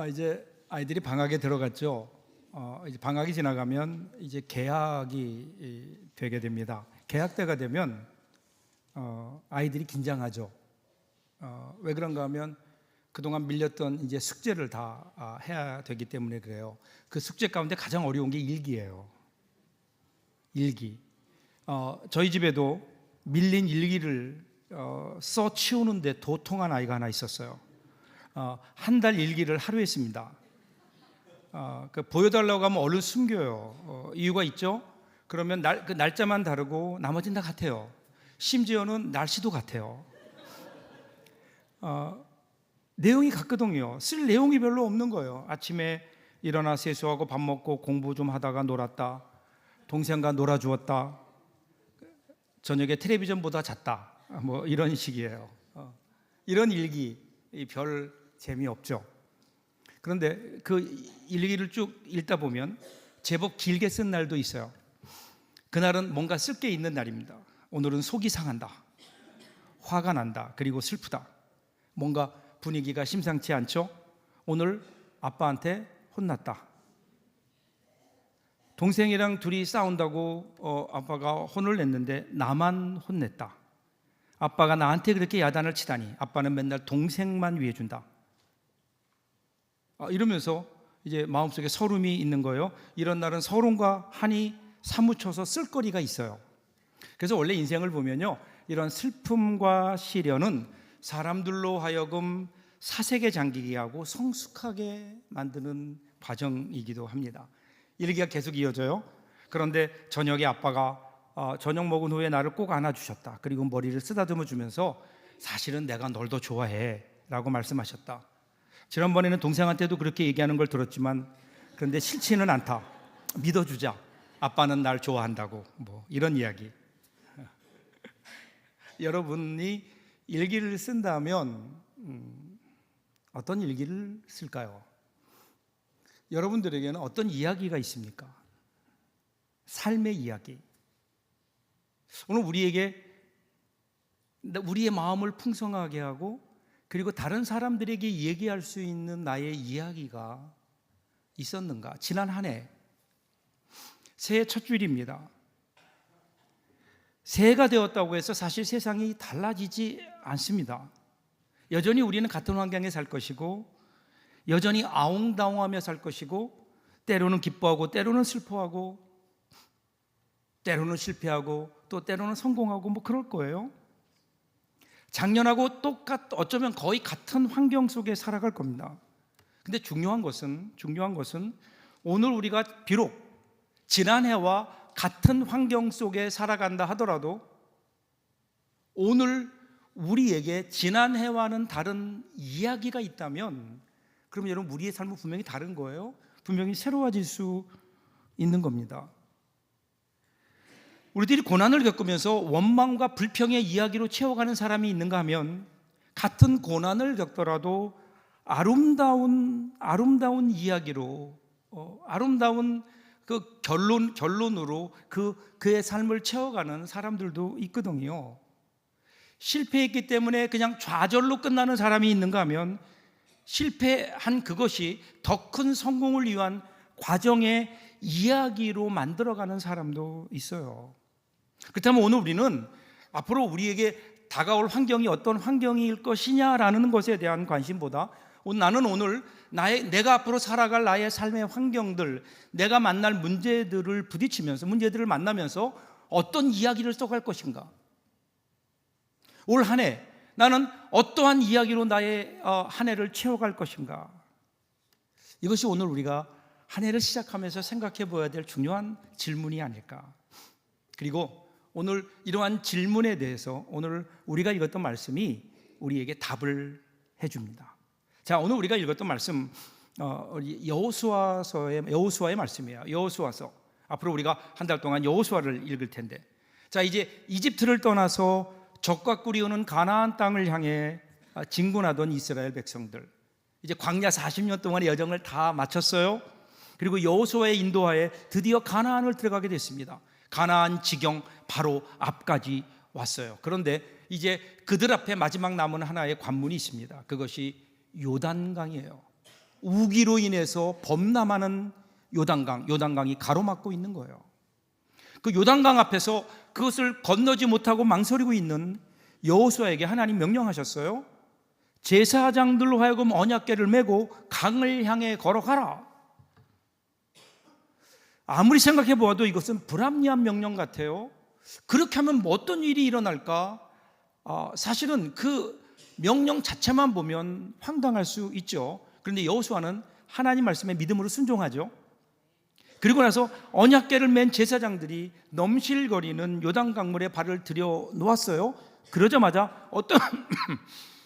이제 아이들이 방학에 들어갔죠. 이제 방학이 지나가면 이제 개학이 되게 됩니다. 개학 때가 되면 아이들이 긴장하죠. 왜 그런가 하면 그동안 밀렸던 이제 숙제를 다 해야 되기 때문에 그래요. 그 숙제 가운데 가장 어려운 게 일기예요. 일기. 저희 집에도 밀린 일기를 써 치우는데 도통한 아이가 하나 있었어요. 한 달 일기를 하루에 씁니다. 보여달라고 하면 얼른 숨겨요. 이유가 있죠. 그러면 그 날짜만 다르고 나머지는 다 같아요. 심지어는 날씨도 같아요. 내용이 같거든요. 쓸 내용이 별로 없는 거예요. 아침에 일어나 세수하고 밥 먹고 공부 좀 하다가 놀았다. 동생과 놀아주었다. 저녁에 텔레비전 보다 잤다. 뭐 이런 식이에요. 이런 일기 별 재미없죠. 그런데 그 일기를 쭉 읽다 보면 제법 길게 쓴 날도 있어요. 그날은 뭔가 쓸 게 있는 날입니다. 오늘은 속이 상한다, 화가 난다, 그리고 슬프다. 뭔가 분위기가 심상치 않죠. 오늘 아빠한테 혼났다. 동생이랑 둘이 싸운다고 아빠가 혼을 냈는데 나만 혼냈다. 아빠가 나한테 그렇게 야단을 치다니. 아빠는 맨날 동생만 위해준다. 이러면서 이제 마음속에 서름이 있는 거예요. 이런 날은 서름과 한이 사무쳐서 쓸거리가 있어요. 그래서 원래 인생을 보면요, 이런 슬픔과 시련은 사람들로 하여금 사색에 잠기게 하고 성숙하게 만드는 과정이기도 합니다. 일기가 계속 이어져요. 그런데 저녁에 아빠가 저녁 먹은 후에 나를 꼭 안아주셨다. 그리고 머리를 쓰다듬어 주면서 사실은 내가 널 더 좋아해 라고 말씀하셨다. 지난번에는 동생한테도 그렇게 얘기하는 걸 들었지만 그런데 싫지는 않다. 믿어주자. 아빠는 날 좋아한다고. 뭐 이런 이야기. 여러분이 일기를 쓴다면 어떤 일기를 쓸까요? 여러분들에게는 어떤 이야기가 있습니까? 삶의 이야기. 오늘 우리에게 우리의 마음을 풍성하게 하고 그리고 다른 사람들에게 얘기할 수 있는 나의 이야기가 있었는가? 지난 한 해 새해 첫 주일입니다. 새해가 되었다고 해서 사실 세상이 달라지지 않습니다. 여전히 우리는 같은 환경에 살 것이고 여전히 아웅다웅하며 살 것이고 때로는 기뻐하고 때로는 슬퍼하고 때로는 실패하고 또 때로는 성공하고 뭐 그럴 거예요. 작년하고 어쩌면 거의 같은 환경 속에 살아갈 겁니다. 근데 중요한 것은 오늘 우리가 비록 지난해와 같은 환경 속에 살아간다 하더라도 오늘 우리에게 지난해와는 다른 이야기가 있다면 그럼 여러분 우리의 삶은 분명히 다른 거예요. 분명히 새로워질 수 있는 겁니다. 우리들이 고난을 겪으면서 원망과 불평의 이야기로 채워가는 사람이 있는가 하면 같은 고난을 겪더라도 아름다운 이야기로 아름다운 그 결론으로 그의 삶을 채워가는 사람들도 있거든요. 실패했기 때문에 그냥 좌절로 끝나는 사람이 있는가 하면 실패한 그것이 더 큰 성공을 위한 과정의 이야기로 만들어가는 사람도 있어요. 그렇다면 오늘 우리는 앞으로 우리에게 다가올 환경이 어떤 환경일 것이냐라는 것에 대한 관심보다 나는 오늘 내가 앞으로 살아갈 나의 삶의 환경들, 내가 만날 문제들을 만나면서 어떤 이야기를 써갈 것인가? 올 한 해 나는 어떠한 이야기로 나의 한 해를 채워갈 것인가? 이것이 오늘 우리가 한 해를 시작하면서 생각해 보아야 될 중요한 질문이 아닐까. 그리고 오늘 이러한 질문에 대해서 오늘 우리가 읽었던 말씀이 우리에게 답을 해줍니다. 자, 오늘 우리가 읽었던 말씀 여호수아의 말씀이에요. 여호수아서. 앞으로 우리가 한 달 동안 여호수아를 읽을 텐데, 자, 이제 이집트를 떠나서 적과 꿀이 흐르는 가나안 땅을 향해 진군하던 이스라엘 백성들, 이제 광야 40년 동안의 여정을 다 마쳤어요. 그리고 여호수아의 인도하에 드디어 가나안을 들어가게 됐습니다. 가나안 지경 바로 앞까지 왔어요. 그런데 이제 그들 앞에 마지막 남은 하나의 관문이 있습니다. 그것이 요단강이에요. 우기로 인해서 범람하는 요단강이 가로막고 있는 거예요. 그 요단강 앞에서 그것을 건너지 못하고 망설이고 있는 여호수아에게 하나님 명령하셨어요. 제사장들로 하여금 언약궤를 메고 강을 향해 걸어가라. 아무리 생각해 보아도 이것은 불합리한 명령 같아요. 그렇게 하면 뭐 어떤 일이 일어날까? 사실은 그 명령 자체만 보면 황당할 수 있죠. 그런데 여호수아는 하나님 말씀에 믿음으로 순종하죠. 그리고 나서 언약궤를 맨 제사장들이 넘실거리는 요단 강물에 발을 들여 놓았어요. 그러자마자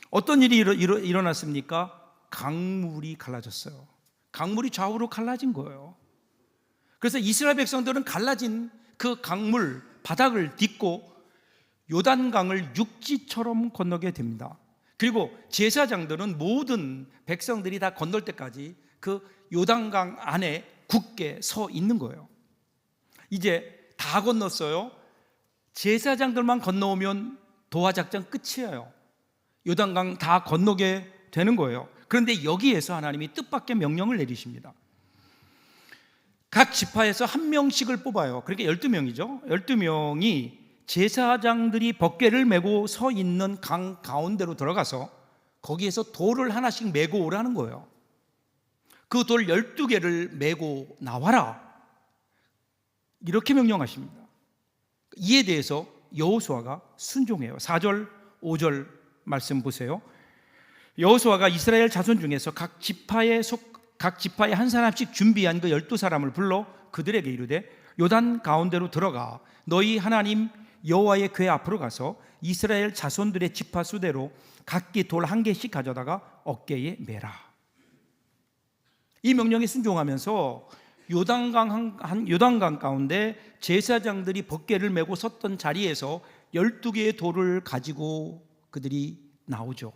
어떤 일이 일어났습니까? 강물이 갈라졌어요. 강물이 좌우로 갈라진 거예요. 그래서 이스라엘 백성들은 갈라진 그 강물 바닥을 딛고 요단강을 육지처럼 건너게 됩니다. 그리고 제사장들은 모든 백성들이 다 건널 때까지 그 요단강 안에 굳게 서 있는 거예요. 이제 다 건넜어요. 제사장들만 건너오면 도하작전 끝이에요. 요단강 다 건너게 되는 거예요. 그런데 여기에서 하나님이 뜻밖의 명령을 내리십니다. 각 지파에서 한 명씩을 뽑아요. 그러니까 12명이죠. 12명이 제사장들이 법궤를 메고 서 있는 강 가운데로 들어가서 거기에서 돌을 하나씩 메고 오라는 거예요. 그 돌 12개를 메고 나와라, 이렇게 명령하십니다. 이에 대해서 여호수아가 순종해요. 4절 5절 말씀 보세요. 여호수아가 이스라엘 자손 중에서 각 지파에 한 사람씩 준비한 그 12사람을 불러 그들에게 이르되 요단 가운데로 들어가 너희 하나님 여호와의 궤 앞으로 가서 이스라엘 자손들의 지파 수대로 각기 돌 한 개씩 가져다가 어깨에 매라. 이 명령에 순종하면서 요단강 가운데 제사장들이 법궤를 메고 섰던 자리에서 12개의 돌을 가지고 그들이 나오죠.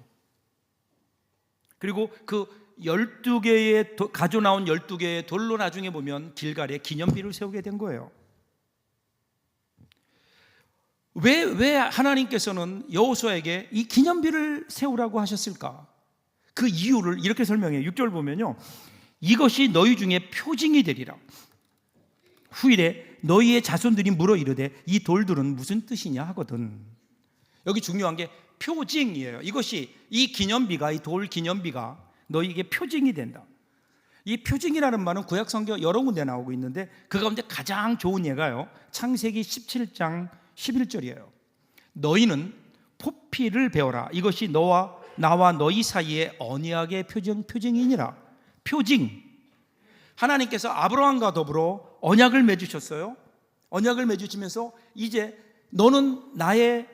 그리고 그 12개의 가져 나온 12개의 돌로 나중에 보면 길갈에 기념비를 세우게 된 거예요. 왜 하나님께서는 여호수아에게 이 기념비를 세우라고 하셨을까? 그 이유를 이렇게 설명해요. 6절 보면요, 이것이 너희 중에 표징이 되리라. 후일에 너희의 자손들이 물어 이르되 이 돌들은 무슨 뜻이냐 하거든. 여기 중요한 게 표징이에요. 이것이 이 기념비가, 이 돌 기념비가 너희에게 표징이 된다. 이 표징이라는 말은 구약 성경 여러 군데 나오고 있는데 그 가운데 가장 좋은 예가요, 창세기 17장 11절이에요. 너희는 포피를 배워라. 이것이 나와 너희 사이의 언약의 표징이니라. 표징. 하나님께서 아브라함과 더불어 언약을 맺으셨어요. 언약을 맺으시면서 이제 너는 나의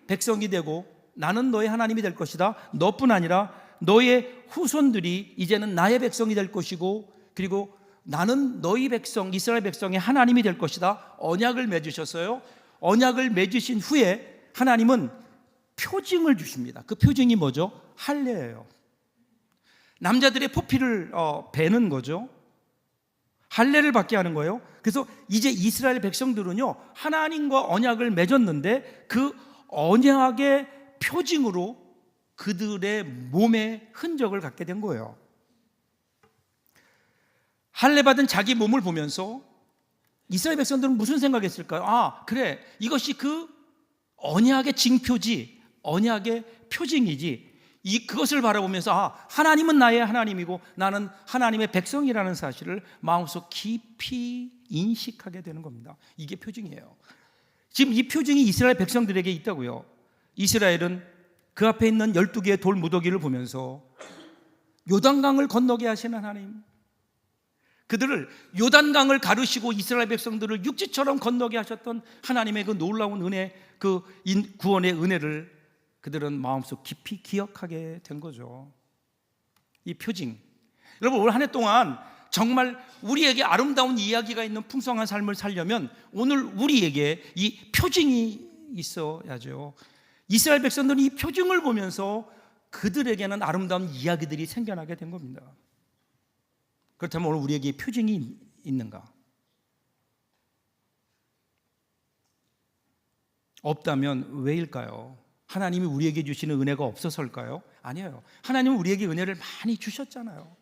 백성이 되고 나는 너의 하나님이 될 것이다. 너뿐 아니라 너의 후손들이 이제는 나의 백성이 될 것이고, 그리고 나는 너희 백성 이스라엘 백성의 하나님이 될 것이다. 언약을 맺으셨어요. 언약을 맺으신 후에 하나님은 표징을 주십니다. 그 표징이 뭐죠? 할례예요. 남자들의 포피를 베는 거죠. 할례를 받게 하는 거예요. 그래서 이제 이스라엘 백성들은요, 하나님과 언약을 맺었는데 그 언약의 표징으로 그들의 몸에 흔적을 갖게 된 거예요. 할례 받은 자기 몸을 보면서 이스라엘 백성들은 무슨 생각했을까요? 그래, 이것이 그 언약의 징표지, 언약의 표징이지. 그것을 바라보면서 하나님은 나의 하나님이고 나는 하나님의 백성이라는 사실을 마음속 깊이 인식하게 되는 겁니다. 이게 표징이에요. 지금 이 표징이 이스라엘 백성들에게 있다고요. 이스라엘은 그 앞에 있는 12개의 돌 무더기를 보면서 요단강을 건너게 하시는 하나님, 그들을 요단강을 가르시고 이스라엘 백성들을 육지처럼 건너게 하셨던 하나님의 그 놀라운 은혜, 그 구원의 은혜를 그들은 마음속 깊이 기억하게 된 거죠. 이 표징. 여러분, 올 한 해 동안 정말 우리에게 아름다운 이야기가 있는 풍성한 삶을 살려면 오늘 우리에게 이 표징이 있어야죠. 이스라엘 백성들은 이 표징을 보면서 그들에게는 아름다운 이야기들이 생겨나게 된 겁니다. 그렇다면 오늘 우리에게 표징이 있는가? 없다면 왜일까요? 하나님이 우리에게 주시는 은혜가 없어서일까요? 아니에요. 하나님은 우리에게 은혜를 많이 주셨잖아요.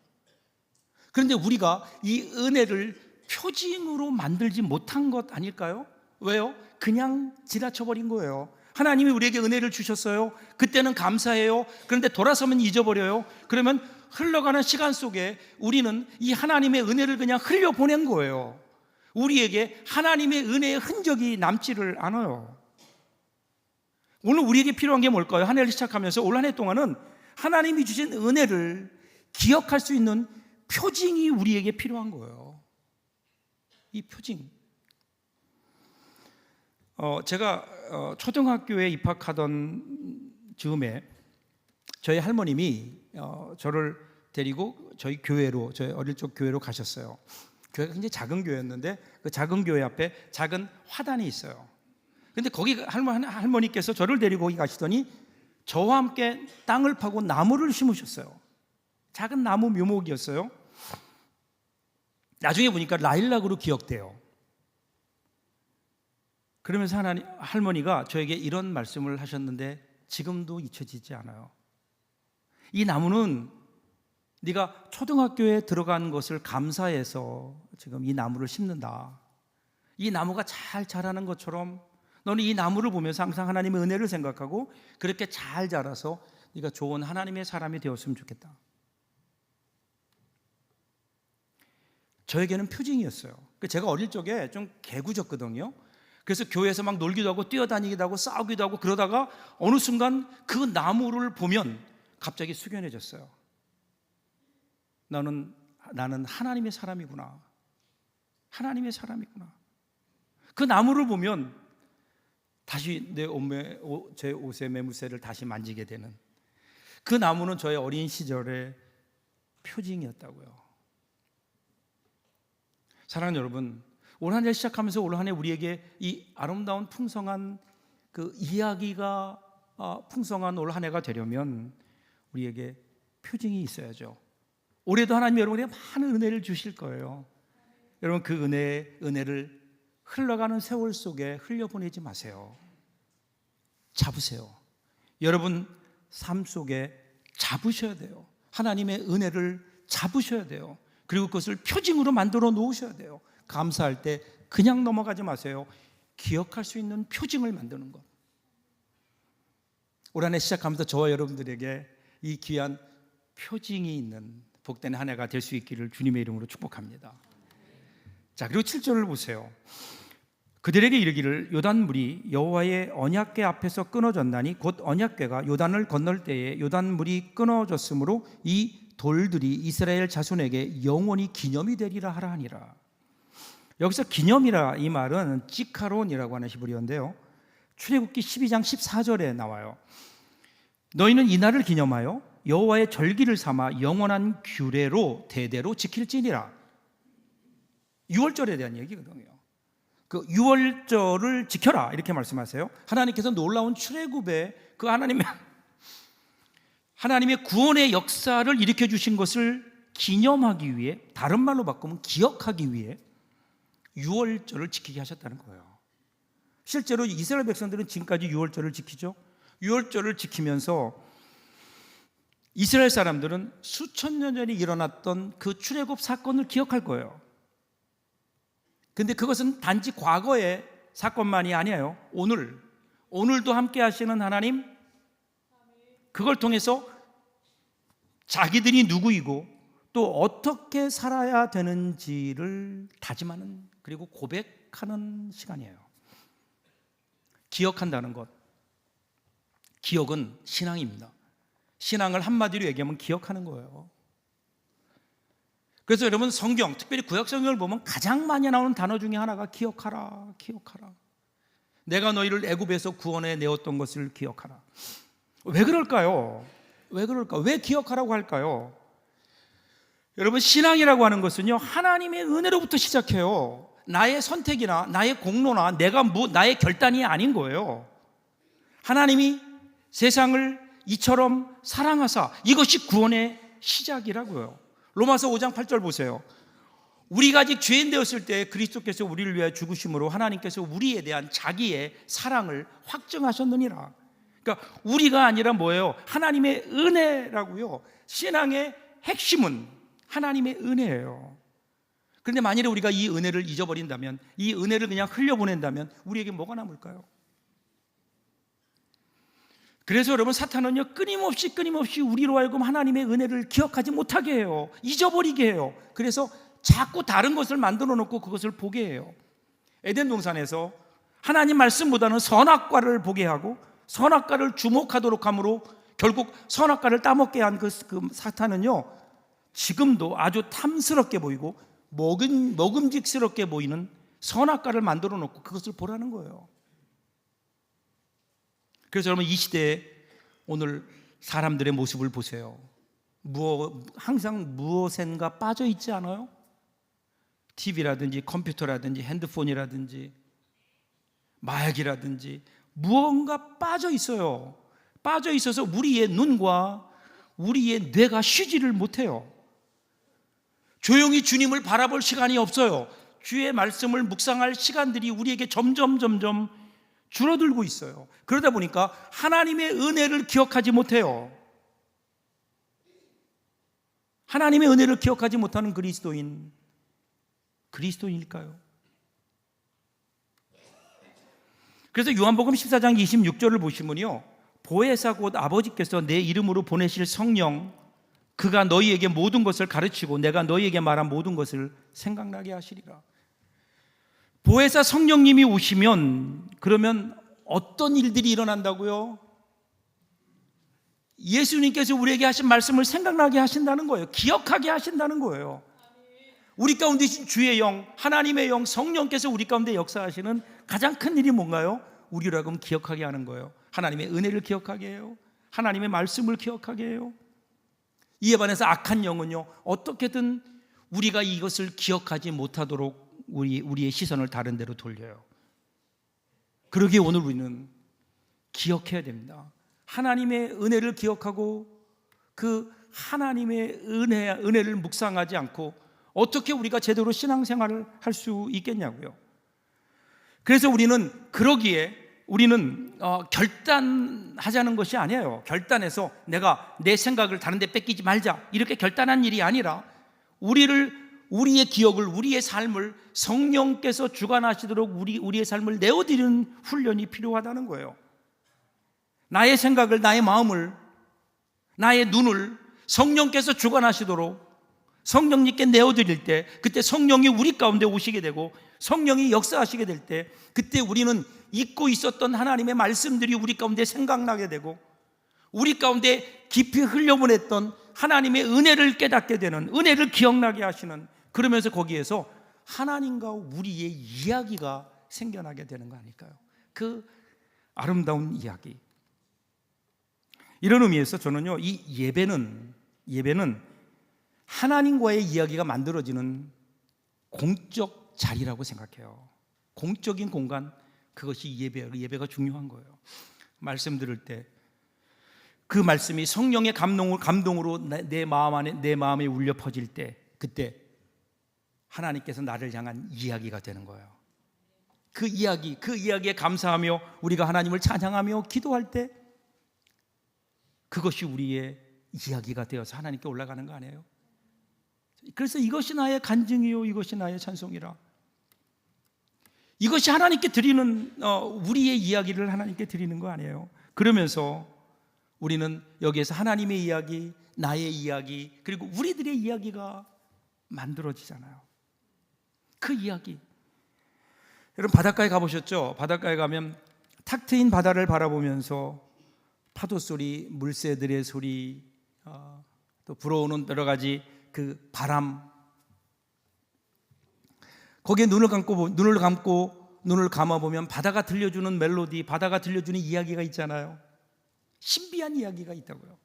그런데 우리가 이 은혜를 표징으로 만들지 못한 것 아닐까요? 왜요? 그냥 지나쳐버린 거예요. 하나님이 우리에게 은혜를 주셨어요. 그때는 감사해요. 그런데 돌아서면 잊어버려요. 그러면 흘러가는 시간 속에 우리는 이 하나님의 은혜를 그냥 흘려보낸 거예요. 우리에게 하나님의 은혜의 흔적이 남지를 않아요. 오늘 우리에게 필요한 게 뭘까요? 한 해를 시작하면서 올 한 해 동안은 하나님이 주신 은혜를 기억할 수 있는 표징이 우리에게 필요한 거예요. 이 표징. 제가 초등학교에 입학하던 즈음에 저희 할머님이 저를 데리고 저희 교회로, 저희 어릴 적 교회로 가셨어요. 교회가 굉장히 작은 교회였는데 그 작은 교회 앞에 작은 화단이 있어요. 근데 거기 할머니께서 저를 데리고 거기 가시더니 저와 함께 땅을 파고 나무를 심으셨어요. 작은 나무 묘목이었어요. 나중에 보니까 라일락으로 기억돼요. 그러면서 할머니가 저에게 이런 말씀을 하셨는데 지금도 잊혀지지 않아요. 이 나무는 네가 초등학교에 들어간 것을 감사해서 지금 이 나무를 심는다. 이 나무가 잘 자라는 것처럼 너는 이 나무를 보면서 항상 하나님의 은혜를 생각하고 그렇게 잘 자라서 네가 좋은 하나님의 사람이 되었으면 좋겠다. 저에게는 표징이었어요. 제가 어릴 적에 좀 개구졌거든요. 그래서 교회에서 막 놀기도 하고 뛰어다니기도 하고 싸우기도 하고 그러다가 어느 순간 그 나무를 보면 갑자기 숙연해졌어요. 나는 하나님의 사람이구나. 하나님의 사람이구나. 그 나무를 보면 다시 제 옷의 매무새를 다시 만지게 되는, 그 나무는 저의 어린 시절의 표징이었다고요. 사랑하는 여러분, 올 한 해 시작하면서 올 한 해 우리에게 이 아름다운 풍성한 그 이야기가 풍성한 올 한 해가 되려면 우리에게 표징이 있어야죠. 올해도 하나님이 여러분에게 많은 은혜를 주실 거예요. 여러분, 그 은혜를 흘러가는 세월 속에 흘려보내지 마세요. 잡으세요. 여러분 삶 속에 잡으셔야 돼요. 하나님의 은혜를 잡으셔야 돼요. 그리고 그것을 표징으로 만들어 놓으셔야 돼요. 감사할 때 그냥 넘어가지 마세요. 기억할 수 있는 표징을 만드는 것. 올 한 해 시작하면서 저와 여러분들에게 이 귀한 표징이 있는 복된 한 해가 될 수 있기를 주님의 이름으로 축복합니다. 자, 그리고 7절을 보세요. 그들에게 이르기를 요단물이 여호와의 언약궤 앞에서 끊어졌나니 곧 언약궤가 요단을 건널 때에 요단물이 끊어졌으므로 이 돌들이 이스라엘 자손에게 영원히 기념이 되리라 하라 하니라. 여기서 기념이라 이 말은 지카론이라고 하는 히브리어인데요, 출애굽기 12장 14절에 나와요. 너희는 이 날을 기념하여 여호와의 절기를 삼아 영원한 규례로 대대로 지킬지니라. 유월절에 대한 얘기거든요. 그 유월절을 지켜라 이렇게 말씀하세요. 하나님께서 놀라운 출애굽의 그 하나님의 구원의 역사를 일으켜 주신 것을 기념하기 위해, 다른 말로 바꾸면 기억하기 위해 유월절을 지키게 하셨다는 거예요. 실제로 이스라엘 백성들은 지금까지 유월절을 지키죠. 유월절을 지키면서 이스라엘 사람들은 수천 년 전에 일어났던 그 출애굽 사건을 기억할 거예요. 근데 그것은 단지 과거의 사건만이 아니에요. 오늘도 함께 하시는 하나님, 그걸 통해서 자기들이 누구이고 또 어떻게 살아야 되는지를 다짐하는, 그리고 고백하는 시간이에요. 기억한다는 것, 기억은 신앙입니다. 신앙을 한마디로 얘기하면 기억하는 거예요. 그래서 여러분, 성경, 특별히 구약 성경을 보면 가장 많이 나오는 단어 중에 하나가 기억하라, 기억하라. 내가 너희를 애굽에서 구원해 내었던 것을 기억하라. 왜 그럴까요? 왜 그럴까? 왜 기억하라고 할까요? 여러분, 신앙이라고 하는 것은요, 하나님의 은혜로부터 시작해요. 나의 선택이나 나의 공로나 나의 결단이 아닌 거예요. 하나님이 세상을 이처럼 사랑하사, 이것이 구원의 시작이라고요. 로마서 5장 8절 보세요. 우리가 아직 죄인 되었을 때 그리스도께서 우리를 위하여 죽으심으로 하나님께서 우리에 대한 자기의 사랑을 확증하셨느니라. 그러니까 우리가 아니라 뭐예요? 하나님의 은혜라고요. 신앙의 핵심은 하나님의 은혜예요. 그런데 만일에 우리가 이 은혜를 잊어버린다면, 이 은혜를 그냥 흘려보낸다면 우리에게 뭐가 남을까요? 그래서 여러분, 사탄은요 끊임없이 우리로 하여금 하나님의 은혜를 기억하지 못하게 해요. 잊어버리게 해요. 그래서 자꾸 다른 것을 만들어 놓고 그것을 보게 해요. 에덴 동산에서 하나님 말씀보다는 선악과를 보게 하고 선악과를 주목하도록 함으로 결국 선악과를 따먹게 한 그 사탄은요, 지금도 아주 탐스럽게 보이고 먹음직스럽게 보이는 선악과를 만들어 놓고 그것을 보라는 거예요. 그래서 여러분, 이 시대에 오늘 사람들의 모습을 보세요. 항상 무엇인가 빠져 있지 않아요? TV라든지 컴퓨터라든지 핸드폰이라든지 마약이라든지 무언가 빠져 있어요. 빠져 있어서 우리의 눈과 우리의 뇌가 쉬지를 못해요. 조용히 주님을 바라볼 시간이 없어요. 주의 말씀을 묵상할 시간들이 우리에게 점점 줄어들고 있어요. 그러다 보니까 하나님의 은혜를 기억하지 못해요. 하나님의 은혜를 기억하지 못하는 그리스도인일까요? 그래서 요한복음 14장 26절을 보시면요, 보혜사 곧 아버지께서 내 이름으로 보내실 성령, 그가 너희에게 모든 것을 가르치고 내가 너희에게 말한 모든 것을 생각나게 하시리라. 보혜사 성령님이 오시면 그러면 어떤 일들이 일어난다고요? 예수님께서 우리에게 하신 말씀을 생각나게 하신다는 거예요. 기억하게 하신다는 거예요. 우리 가운데 계신 주의 영, 하나님의 영, 성령께서 우리 가운데 역사하시는 가장 큰 일이 뭔가요? 우리로 하여금 기억하게 하는 거예요. 하나님의 은혜를 기억하게 해요. 하나님의 말씀을 기억하게 해요. 이에 반해서 악한 영은요, 어떻게든 우리가 이것을 기억하지 못하도록 우리의 시선을 다른 데로 돌려요. 그러기에 오늘 우리는 기억해야 됩니다. 하나님의 은혜를 기억하고 그 하나님의 은혜를 묵상하지 않고 어떻게 우리가 제대로 신앙생활을 할 수 있겠냐고요. 그래서 그러기에 우리는 결단하자는 것이 아니에요. 결단해서 내가 내 생각을 다른 데 뺏기지 말자, 이렇게 결단한 일이 아니라 우리의 기억을, 우리의 삶을 성령께서 주관하시도록 우리의 삶을 내어드리는 훈련이 필요하다는 거예요. 나의 생각을, 나의 마음을, 나의 눈을 성령께서 주관하시도록 성령님께 내어드릴 때, 그때 성령이 우리 가운데 오시게 되고 성령이 역사하시게 될 때, 그때 우리는 잊고 있었던 하나님의 말씀들이 우리 가운데 생각나게 되고 우리 가운데 깊이 흘려보냈던 하나님의 은혜를 깨닫게 되는, 은혜를 기억나게 하시는, 그러면서 거기에서 하나님과 우리의 이야기가 생겨나게 되는 거 아닐까요? 그 아름다운 이야기. 이런 의미에서 저는요, 이 예배는 하나님과의 이야기가 만들어지는 공적 자리라고 생각해요. 공적인 공간, 그것이 예배가 중요한 거예요. 말씀 들을 때 그 말씀이 성령의 감동으로 내 마음에 울려 퍼질 때, 그때 하나님께서 나를 향한 이야기가 되는 거예요. 그 이야기에 감사하며 우리가 하나님을 찬양하며 기도할 때 그것이 우리의 이야기가 되어서 하나님께 올라가는 거 아니에요? 그래서 이것이 나의 간증이요, 이것이 나의 찬송이라. 이것이 하나님께 드리는, 우리의 이야기를 하나님께 드리는 거 아니에요? 그러면서 우리는 여기에서 하나님의 이야기, 나의 이야기, 그리고 우리들의 이야기가 만들어지잖아요. 그 이야기. 여러분, 바닷가에 가보셨죠? 바닷가에 가면 탁 트인 바다를 바라보면서 파도 소리, 물새들의 소리, 또 불어오는 여러 가지 그 바람, 거기에 눈을 감아보면 바다가 들려주는 멜로디, 바다가 들려주는 이야기가 있잖아요. 신비한 이야기가 있다고요.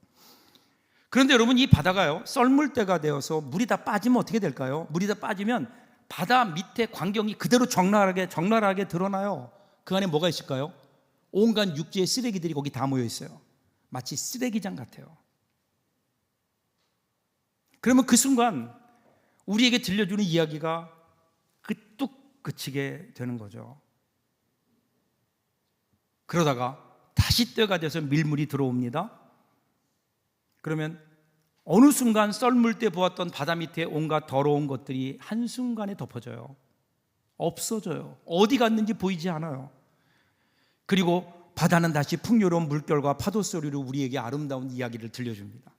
그런데 여러분, 이 바다가요, 썰물 때가 되어서 물이 다 빠지면 어떻게 될까요? 물이 다 빠지면 바다 밑에 광경이 그대로 적나라하게 드러나요. 그 안에 뭐가 있을까요? 온갖 육지의 쓰레기들이 거기 다 모여 있어요. 마치 쓰레기장 같아요. 그러면 그 순간 우리에게 들려주는 이야기가 뚝 그치게 되는 거죠. 그러다가 다시 때가 돼서 밀물이 들어옵니다. 그러면 어느 순간 썰물 때 보았던 바다 밑에 온갖 더러운 것들이 한순간에 덮어져요. 없어져요. 어디 갔는지 보이지 않아요. 그리고 바다는 다시 풍요로운 물결과 파도 소리로 우리에게 아름다운 이야기를 들려줍니다.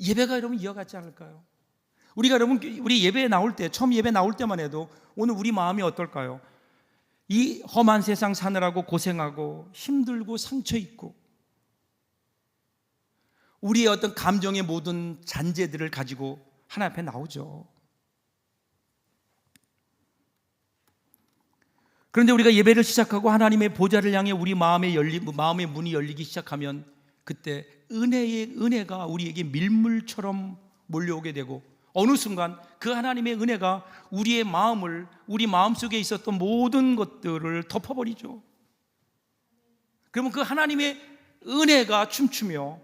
예배가 여러분 이와 같지 않을까요? 우리가 여러분 우리 예배에 나올 때, 처음 예배 나올 때만 해도 오늘 우리 마음이 어떨까요? 이 험한 세상 사느라고 고생하고 힘들고 상처 있고 우리의 어떤 감정의 모든 잔재들을 가지고 하나님 앞에 나오죠. 그런데 우리가 예배를 시작하고 하나님의 보좌를 향해 우리 마음의 문이 열리기 시작하면 그때 은혜가 우리에게 밀물처럼 몰려오게 되고 어느 순간 그 하나님의 은혜가 우리의 마음을, 우리 마음속에 있었던 모든 것들을 덮어버리죠. 그러면 그 하나님의 은혜가 춤추며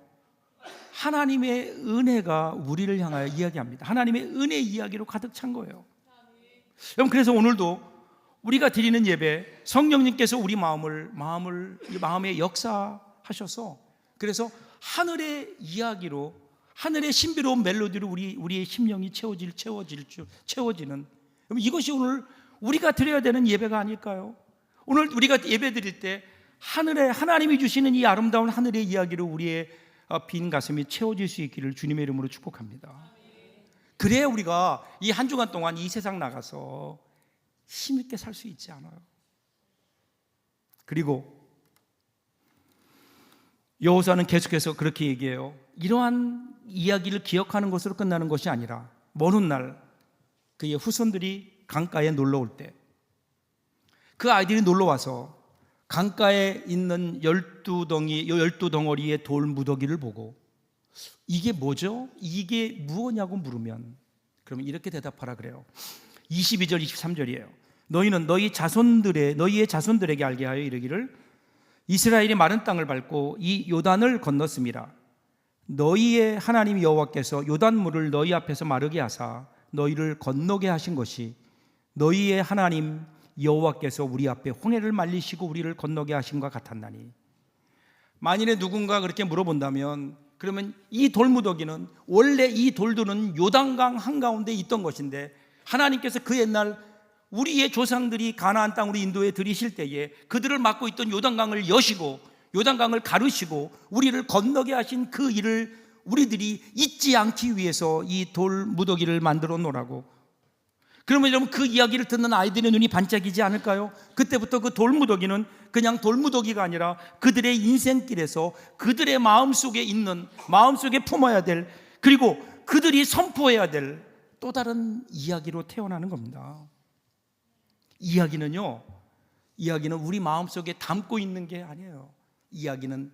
하나님의 은혜가 우리를 향하여 이야기합니다. 하나님의 은혜 이야기로 가득 찬 거예요. 여러분, 그래서 오늘도 우리가 드리는 예배, 성령님께서 우리 마음에 역사하셔서 그래서 하늘의 이야기로, 하늘의 신비로운 멜로디로 우리의 심령이 채워지는, 그럼 이것이 오늘 우리가 드려야 되는 예배가 아닐까요? 오늘 우리가 예배 드릴 때 하나님이 주시는 이 아름다운 하늘의 이야기로 우리의 빈 가슴이 채워질 수 있기를 주님의 이름으로 축복합니다. 그래야 우리가 이 한 주간 동안 이 세상 나가서 힘있게 살 수 있지 않아요. 그리고 여호수아는 계속해서 그렇게 얘기해요. 이러한 이야기를 기억하는 것으로 끝나는 것이 아니라 먼 훗날 그의 후손들이 강가에 놀러 올 때 그 아이들이 놀러 와서 강가에 있는 12덩어리의 돌 무더기를 보고 이게 뭐죠? 이게 무엇냐고 물으면 그러면 이렇게 대답하라 그래요. 22절 23절이에요. 너희는 너희의 자손들에게 알게 하여 이르기를 이스라엘이 마른 땅을 밟고 이 요단을 건넜음이라. 너희의 하나님 여호와께서 요단물을 너희 앞에서 마르게 하사 너희를 건너게 하신 것이 너희의 하나님 여호와께서 우리 앞에 홍해를 말리시고 우리를 건너게 하신 것 같았나니. 만일에 누군가 그렇게 물어본다면 그러면 이 돌무더기는 원래 이 돌들은 요단강 한가운데 있던 것인데 하나님께서 그 옛날 우리의 조상들이 가나안 땅으로 인도에 들이실 때에 그들을 막고 있던 요단강을 여시고 요단강을 가르시고 우리를 건너게 하신 그 일을 우리들이 잊지 않기 위해서 이 돌무더기를 만들어 놓으라고. 그러면 여러분 그 이야기를 듣는 아이들의 눈이 반짝이지 않을까요? 그때부터 그 돌무더기는 그냥 돌무더기가 아니라 그들의 인생길에서 그들의 마음속에 품어야 될, 그리고 그들이 선포해야 될 또 다른 이야기로 태어나는 겁니다. 이야기는 우리 마음속에 담고 있는 게 아니에요. 이야기는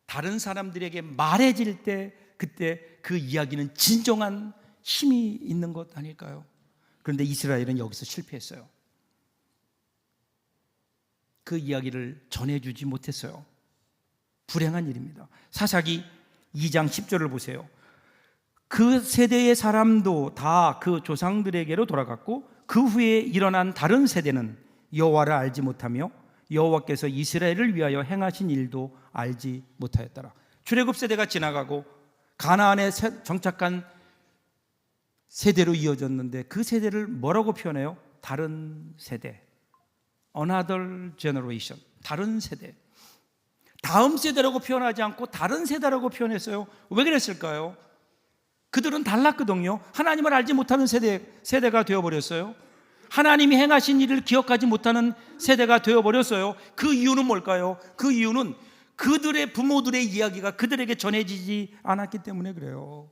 다른 사람들에게 말해질 때 그때 그 이야기는 진정한 힘이 있는 것 아닐까요? 그런데 이스라엘은 여기서 실패했어요. 그 이야기를 전해주지 못했어요. 불행한 일입니다. 사사기 2장 10절을 보세요. 그 세대의 사람도 다 그 조상들에게로 돌아갔고 그 후에 일어난 다른 세대는 여호와를 알지 못하며 여호와께서 이스라엘을 위하여 행하신 일도 알지 못하였더라. 출애굽 세대가 지나가고 가나안에 정착한 세대로 이어졌는데 그 세대를 뭐라고 표현해요? 다른 세대, another generation, 다른 세대. 다음 세대라고 표현하지 않고 다른 세대라고 표현했어요. 왜 그랬을까요? 그들은 달랐거든요. 하나님을 알지 못하는 세대가 되어버렸어요. 하나님이 행하신 일을 기억하지 못하는 세대가 되어버렸어요. 그 이유는 뭘까요? 그 이유는 그들의 부모들의 이야기가 그들에게 전해지지 않았기 때문에 그래요.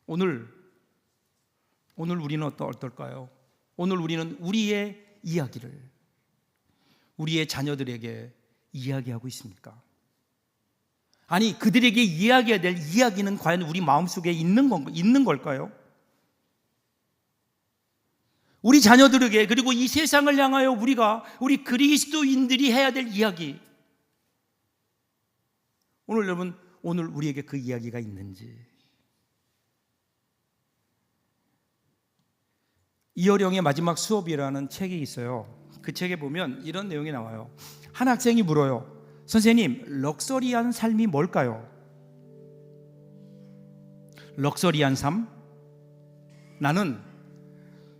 오늘 우리는 어떨까요? 오늘 우리는 우리의 이야기를 우리의 자녀들에게 이야기하고 있습니까? 아니, 그들에게 이야기해야 될 이야기는 과연 우리 마음속에 있는 걸까요? 우리 자녀들에게, 그리고 이 세상을 향하여 우리 그리스도인들이 해야 될 이야기, 오늘 우리에게 그 이야기가 있는지. 이어령의 마지막 수업이라는 책이 있어요. 그 책에 보면 이런 내용이 나와요. 한 학생이 물어요. 선생님, 럭셔리한 삶이 뭘까요? 럭셔리한 삶? 나는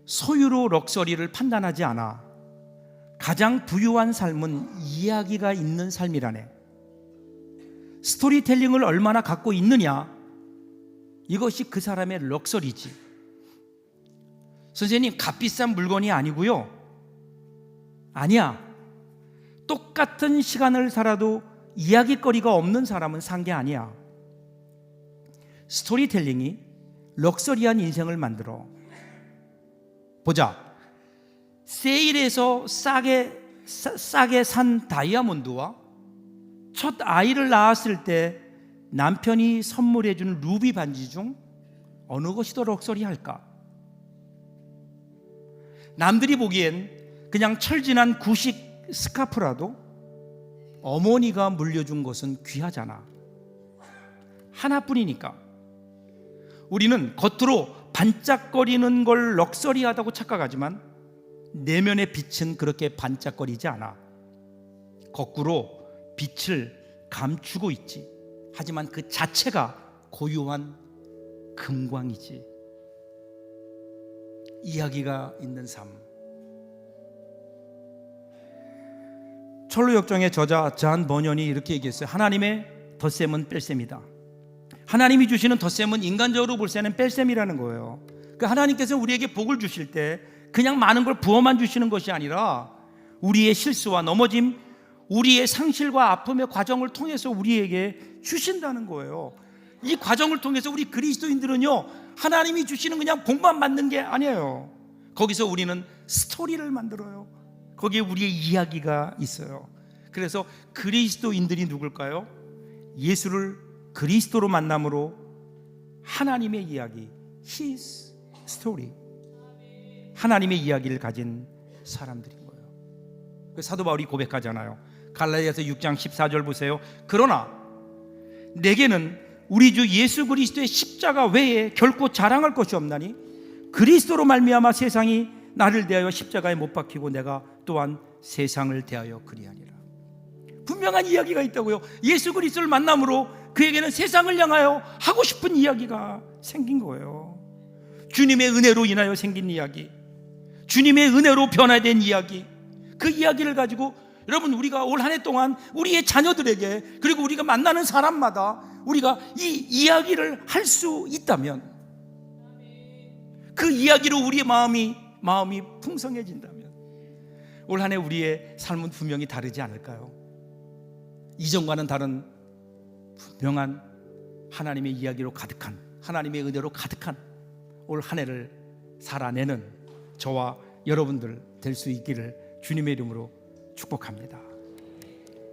소유로 럭셔리를 판단하지 않아. 가장 부유한 삶은 이야기가 있는 삶이라네. 스토리텔링을 얼마나 갖고 있느냐, 이것이 그 사람의 럭셔리지. 선생님, 값비싼 물건이 아니고요. 아니야. 똑같은 시간을 살아도 이야기거리가 없는 사람은 산 게 아니야. 스토리텔링이 럭셔리한 인생을 만들어. 보자. 세일에서 싸게 산 다이아몬드와 첫 아이를 낳았을 때 남편이 선물해 준 루비 반지 중 어느 것이 더 럭셔리할까? 남들이 보기엔 그냥 철진한 구식 스카프라도 어머니가 물려준 것은 귀하잖아. 하나뿐이니까. 우리는 겉으로 반짝거리는 걸 럭셔리하다고 착각하지만 내면의 빛은 그렇게 반짝거리지 않아. 거꾸로 빛을 감추고 있지. 하지만 그 자체가 고요한 금광이지. 이야기가 있는 삶. 철로역정의 저자 잔 버년이 이렇게 얘기했어요. 하나님의 덧셈은 뺄셈이다. 하나님이 주시는 덧셈은 인간적으로 볼 때는 뺄셈이라는 거예요. 그러니까 하나님께서 우리에게 복을 주실 때 그냥 많은 걸 부어만 주시는 것이 아니라 우리의 실수와 넘어짐, 우리의 상실과 아픔의 과정을 통해서 우리에게 주신다는 거예요. 이 과정을 통해서 우리 그리스도인들은요, 하나님이 주시는 그냥 복만 받는 게 아니에요. 거기서 우리는 스토리를 만들어요. 거기에 우리의 이야기가 있어요. 그래서 그리스도인들이 누굴까요? 예수를 그리스도로 만남으로 하나님의 이야기, His story, 하나님의 이야기를 가진 사람들인 거예요. 사도 바울이 고백하잖아요. 갈라디아서 6장 14절 보세요. 그러나 내게는 우리 주 예수 그리스도의 십자가 외에 결코 자랑할 것이 없나니 그리스도로 말미암아 세상이 나를 대하여 십자가에 못 박히고 내가 또한 세상을 대하여 그리하니라. 분명한 이야기가 있다고요. 예수 그리스도를 만남으로 그에게는 세상을 향하여 하고 싶은 이야기가 생긴 거예요. 주님의 은혜로 인하여 생긴 이야기, 주님의 은혜로 변화된 이야기, 그 이야기를 가지고 여러분, 우리가 올 한 해 동안 우리의 자녀들에게, 그리고 우리가 만나는 사람마다 우리가 이 이야기를 할 수 있다면, 그 이야기로 우리의 마음이 풍성해진다면 올 한 해 우리의 삶은 분명히 다르지 않을까요? 이전과는 다른 분명한 하나님의 이야기로 가득한, 하나님의 은혜로 가득한 올 한 해를 살아내는 저와 여러분들 될 수 있기를 주님의 이름으로 축복합니다.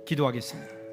기도하겠습니다.